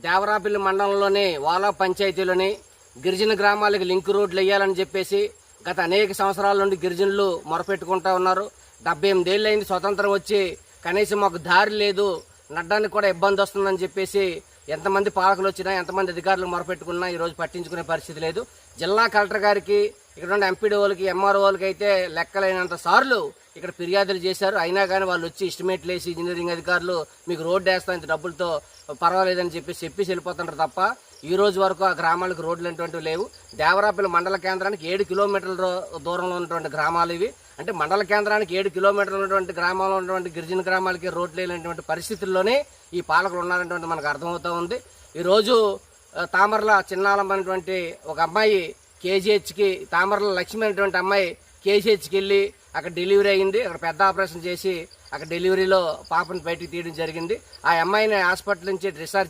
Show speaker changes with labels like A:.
A: దేవరాపల్లి మండలంలోని వాలా పంచాయతీలోని గిరిజన గ్రామాలకు లింక్ రోడ్లు వేయాలని చెప్పేసి గత అనేక సంవత్సరాల నుండి గిరిజనులు మొరపెట్టుకుంటా ఉన్నారు. 78 ఏళ్ళు అయింది స్వతంత్రం వచ్చి, కనీసం మాకు దారి లేదు, నడ్డానికి కూడా ఇబ్బంది వస్తుందని చెప్పేసి ఎంతమంది పాలకులు వచ్చినా ఎంతమంది అధికారులు మొరపెట్టుకున్నా ఈరోజు పట్టించుకునే పరిస్థితి లేదు. జిల్లా కలెక్టర్ గారికి, ఇక్కడ ఉన్న ఎంపీడీఓలకి, ఎంఆర్ఓలకి అయితే లెక్కలైనంత సార్లు ఇక్కడ ఫిర్యాదులు చేశారు. అయినా కానీ వాళ్ళు వచ్చి ఎస్టిమేట్లు వేసి ఇంజనీరింగ్ అధికారులు మీకు రోడ్డు వేస్తాం ఇంత డబ్బులతో పర్వాలేదని చెప్పేసి వెళ్ళిపోతుంటారు తప్ప ఈ రోజు వరకు ఆ గ్రామాలకు రోడ్లు అనేటువంటివి లేవు. దేవరాపల్లి మండల కేంద్రానికి 7 కిలోమీటర్ల దూరంలో ఉన్నటువంటి గ్రామాలు ఇవి. అంటే మండల కేంద్రానికి 7 కిలోమీటర్లు ఉన్నటువంటి గ్రామాల్లో ఉన్నటువంటి గిరిజన గ్రామాలకి రోడ్లు లేనటువంటి పరిస్థితుల్లోనే ఈ పాలకులు ఉన్నారనేటువంటి మనకు అర్థమవుతూ ఉంది. ఈరోజు తామర్ల చిన్నాలమ్మ అనేటువంటి ఒక అమ్మాయి కేజీహెచ్కి, తామర్ల లక్ష్మి అనేటువంటి అమ్మాయి కేజీహెచ్కి వెళ్ళి అక్కడ డెలివరీ అయింది. అక్కడ పెద్ద ఆపరేషన్ చేసి అక్కడ డెలివరీలో పాపను బయటికి తీయడం జరిగింది. ఆ అమ్మాయిని హాస్పిటల్ నుంచి డిశ్చార్జ్